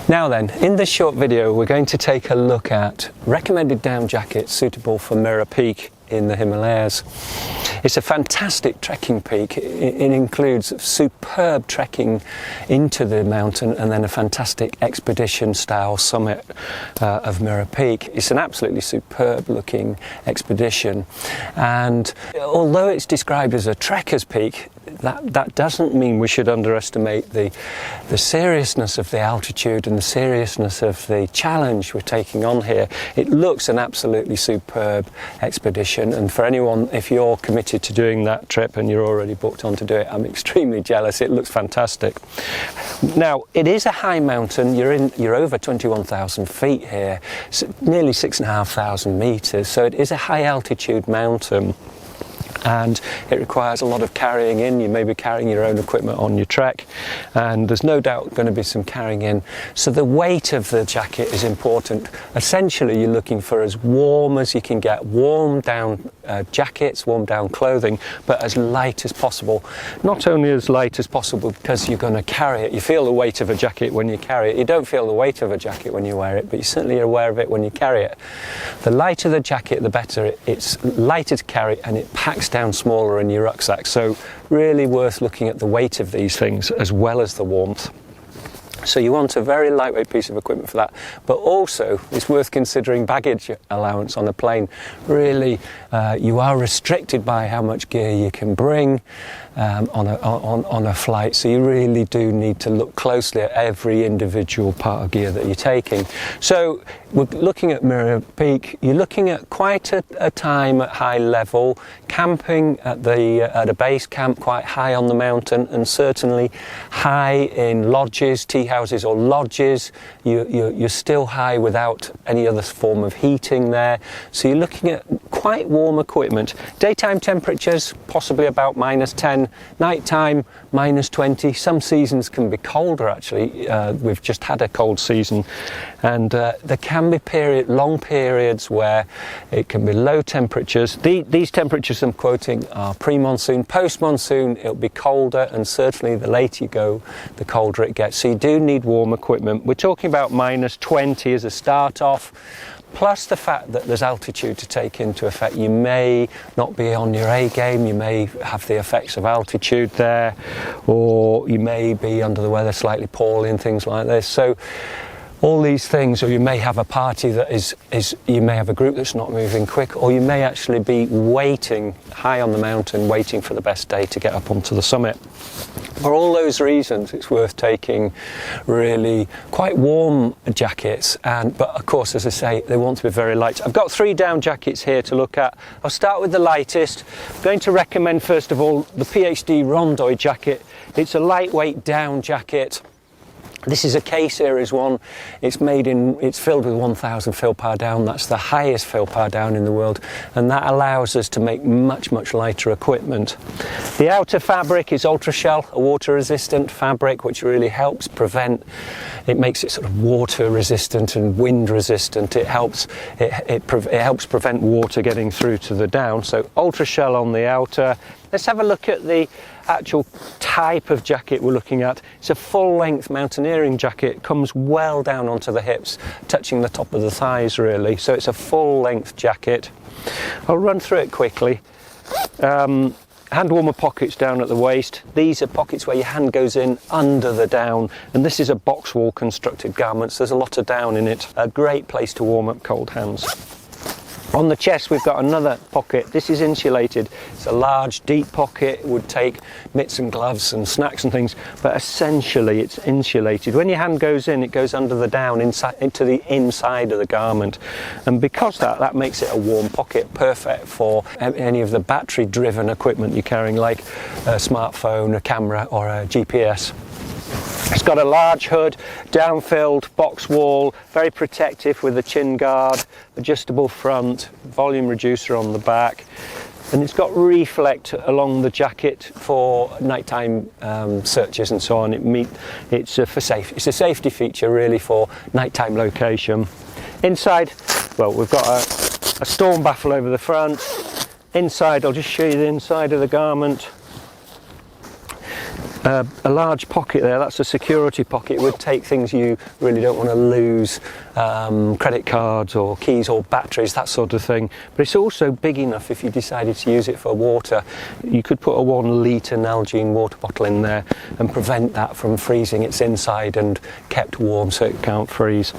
Now then, in this short video we're going to take a look at recommended down jackets suitable for Mera Peak in the Himalayas. It's a fantastic trekking peak. It includes superb trekking into the mountain and then a fantastic expedition style summit of Mera Peak. It's an absolutely superb looking expedition, and although it's described as a trekker's peak, that doesn't mean we should underestimate the seriousness of the altitude and the seriousness of the challenge we're taking on here. It looks an absolutely superb expedition, and for anyone, if you're committed to doing that trip and you're already booked on to do it, I'm extremely jealous. It looks fantastic. Now, it is a high mountain. You're over 21,000 feet here, nearly 6,500 meters, so it is a high altitude mountain. And it requires a lot of carrying in. You may be carrying your own equipment on your trek, and there's no doubt going to be some carrying in. So the weight of the jacket is important. Essentially, you're looking for as warm as you can get, warm down jackets, warm down clothing, but as light as possible. Not only as light as possible because you're going to carry it. You feel the weight of a jacket when you carry it. You don't feel the weight of a jacket when you wear it, but you certainly are aware of it when you carry it. The lighter the jacket, the better. It's lighter to carry, and it packs down smaller in your rucksack. So really worth looking at the weight of these things as well as the warmth. So you want a very lightweight piece of equipment for that, but also it's worth considering baggage allowance on a plane. Really, you are restricted by how much gear you can bring on a flight, so you really do need to look closely at every individual part of gear that you're taking. So we're looking at Mera Peak. You're looking at quite a time at high level, camping at a base camp quite high on the mountain, and certainly high in lodges, tea houses or lodges. You're still high without any other form of heating there, so you're looking at quite warm equipment. Daytime temperatures possibly about -10, nighttime -20. Some seasons can be colder actually. We've just had a cold season, and there can be long periods where it can be low temperatures. These temperatures I'm quoting are pre-monsoon. Post-monsoon it'll be colder, and certainly the later you go the colder it gets, so you do need warm equipment. We're talking about -20 as a start off, plus the fact that there's altitude to take into effect. You may not be on your A game, you may have the effects of altitude there, or you may be under the weather slightly poorly and things like this. So all these things, or you may have a party that you may have a group that's not moving quick, or you may actually be waiting high on the mountain, waiting for the best day to get up onto the summit. For all those reasons, it's worth taking really quite warm jackets, but of course, as I say, they want to be very light. I've got 3 down jackets here to look at. I'll start with the lightest. I'm going to recommend first of all the PhD Rondoy jacket. It's a lightweight down jacket. This is a K-series one. It's filled with 1,000 fill-power down. That's the highest fill-power down in the world, and that allows us to make much lighter equipment. The outer fabric is ultra shell, a water-resistant fabric, which really helps prevent. It makes it sort of water-resistant and wind-resistant. It helps prevent water getting through to the down. So ultra shell on the outer. Let's have a look at the actual type of jacket we're looking at. It's a full-length mountaineering jacket. It comes well down onto the hips, touching the top of the thighs really. So it's a full-length jacket. I'll run through it quickly. Hand warmer pockets down at the waist. These are pockets where your hand goes in under the down, and this is a box wall constructed garment, so there's a lot of down in it. A great place to warm up cold hands. On the chest we've got another pocket. This is insulated. It's a large deep pocket. It would take mitts and gloves and snacks and things, but essentially it's insulated. When your hand goes in, it goes under the down into the inside of the garment, and because that makes it a warm pocket, perfect for any of the battery driven equipment you're carrying, like a smartphone, a camera or a GPS. It's got a large hood, down-filled box wall, very protective with a chin guard, adjustable front, volume reducer on the back, and it's got reflect along the jacket for nighttime searches and so on. It's a safety feature really for nighttime location. Inside, well, we've got a storm baffle over the front. Inside, I'll just show you the inside of the garment. a large pocket there. That's a security pocket. It would take things you really don't want to lose, credit cards or keys or batteries, that sort of thing. But it's also big enough if you decided to use it for water. You could put a 1 litre Nalgene water bottle in there and prevent that from freezing. It's inside and kept warm so it can't freeze.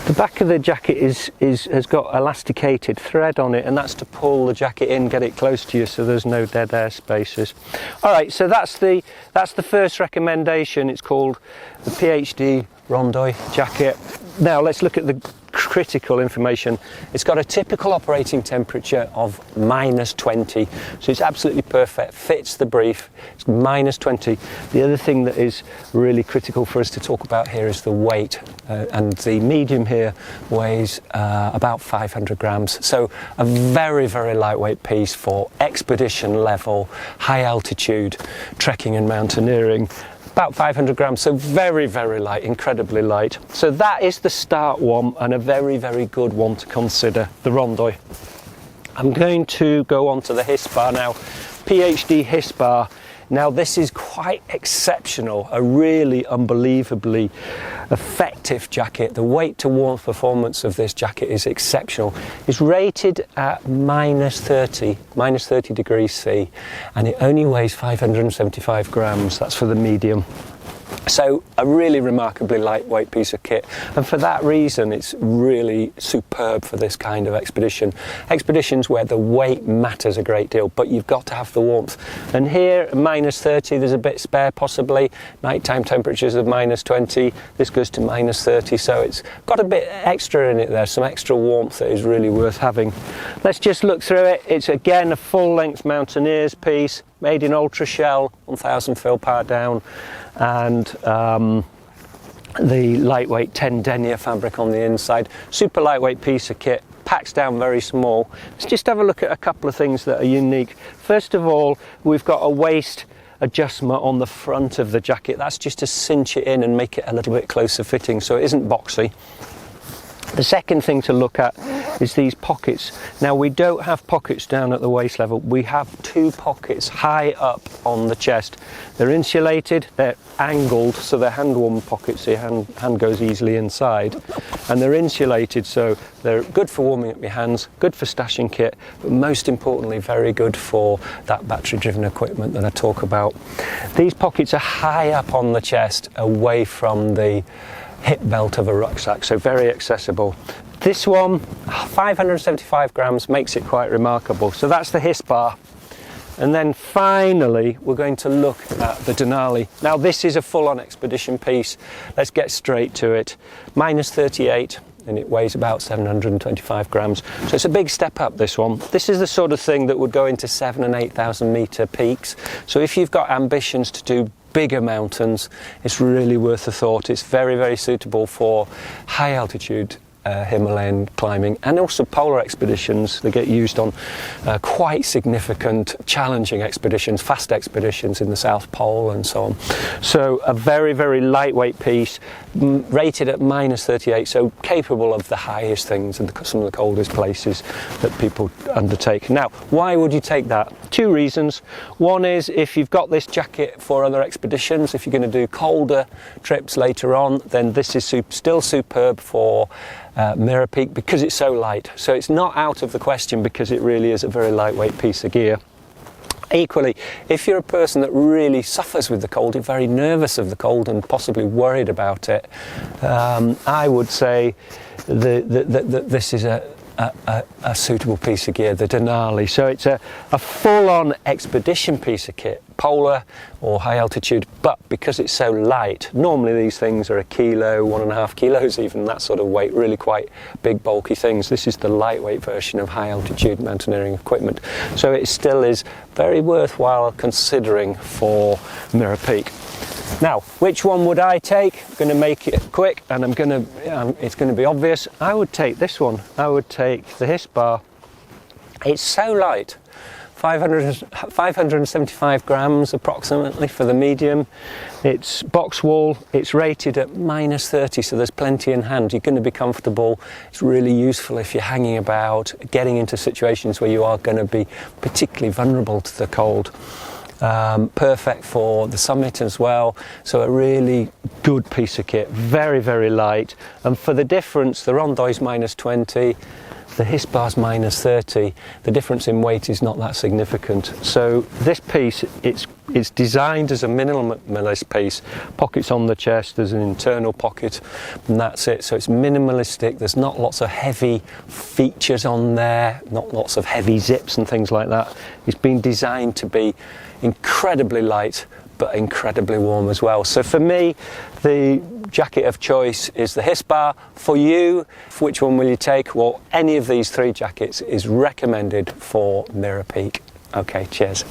The back of the jacket has got elasticated thread on it, and that's to pull the jacket in, get it close to you so there's no dead air spaces. Alright, so that's the first recommendation. It's called the PhD Rondoy jacket. Now let's look at the critical information. It's got a typical operating temperature of -20, so it's absolutely perfect, fits the brief. It's -20. The other thing that is really critical for us to talk about here is the weight, and the medium here weighs about 500 grams, so a very, very lightweight piece for expedition level, high altitude trekking and mountaineering. About 500 grams, so very, very light, incredibly light. So that is the start one, and a very, very good one to consider, the Rondoy. I'm going to go on to the Hispar now, PhD Hispar. Now this is quite exceptional, a really unbelievably effective jacket. The weight to warmth performance of this jacket is exceptional. It's rated at -30 degrees C, and it only weighs 575 grams. That's for the medium. So a really remarkably lightweight piece of kit, and for that reason it's really superb for this kind of expedition. Expeditions where the weight matters a great deal, but you've got to have the warmth. And here, -30, there's a bit spare possibly. Nighttime temperatures of -20, this goes to -30, so it's got a bit extra in it there, some extra warmth that is really worth having. Let's just look through it. It's again a full-length Mountaineers piece, made in ultra shell, 1000 fill power down, and the lightweight 10 denier fabric on the inside. Super lightweight piece of kit, packs down very small. Let's just have a look at a couple of things that are unique. First of all, we've got a waist adjustment on the front of the jacket. That's just to cinch it in and make it a little bit closer fitting so it isn't boxy. The second thing to look at is these pockets. Now we don't have pockets down at the waist level, we have 2 pockets high up on the chest. They're insulated, they're angled, so they're hand warm pockets, so your hand goes easily inside, and they're insulated, so they're good for warming up your hands, good for stashing kit, but most importantly very good for that battery driven equipment that I talk about. These pockets are high up on the chest, away from the hip belt of a rucksack, so very accessible. This one, 575 grams, makes it quite remarkable. So that's the Hispar. And then finally, we're going to look at the Denali. Now this is a full-on expedition piece. Let's get straight to it. -38, and it weighs about 725 grams. So it's a big step up, this one. This is the sort of thing that would go into 7,000 and 8,000 metre peaks. So if you've got ambitions to do bigger mountains, it's really worth a thought. It's very, very suitable for high altitude Himalayan climbing, and also polar expeditions. They get used on quite significant, challenging expeditions, fast expeditions in the South Pole and so on. So a very, very lightweight piece, rated at -38, so capable of the highest things and some of the coldest places that people undertake. Now, why would you take that? 2 reasons. One is if you've got this jacket for other expeditions, if you're going to do colder trips later on, then this is still superb for Mera Peak because it's so light. So it's not out of the question because it really is a very lightweight piece of gear. Equally, if you're a person that really suffers with the cold, you're very nervous of the cold and possibly worried about it, I would say that this is a suitable piece of gear, the Denali. So it's a full-on expedition piece of kit, polar or high altitude, but because it's so light, normally these things are a kilo, 1.5 kilos even, that sort of weight, really quite big bulky things. This is the lightweight version of high altitude mountaineering equipment. So it still is very worthwhile considering for Mera Peak. Now, which one would I take? I'm going to make it quick, and it's going to be obvious. I would take this one. I would take the Hispar. It's so light, 575 grams approximately for the medium. It's box wall, it's rated at -30, so there's plenty in hand. You're going to be comfortable. It's really useful if you're hanging about, getting into situations where you are going to be particularly vulnerable to the cold. perfect for the summit as well. So a really good piece of kit, very, very light. And for the difference, the Rondoy's -20, the Hispar's -30. The difference in weight is not that significant. So this piece, it's designed as a minimalist piece. Pockets on the chest, there's an internal pocket, and that's it. So it's minimalistic. There's not lots of heavy features on there, not lots of heavy zips and things like that. It's been designed to be incredibly light, but incredibly warm as well. So for me, the jacket of choice is the Hispar. For you, which one will you take? Well, any of these 3 jackets is recommended for Mera Peak. Okay, cheers.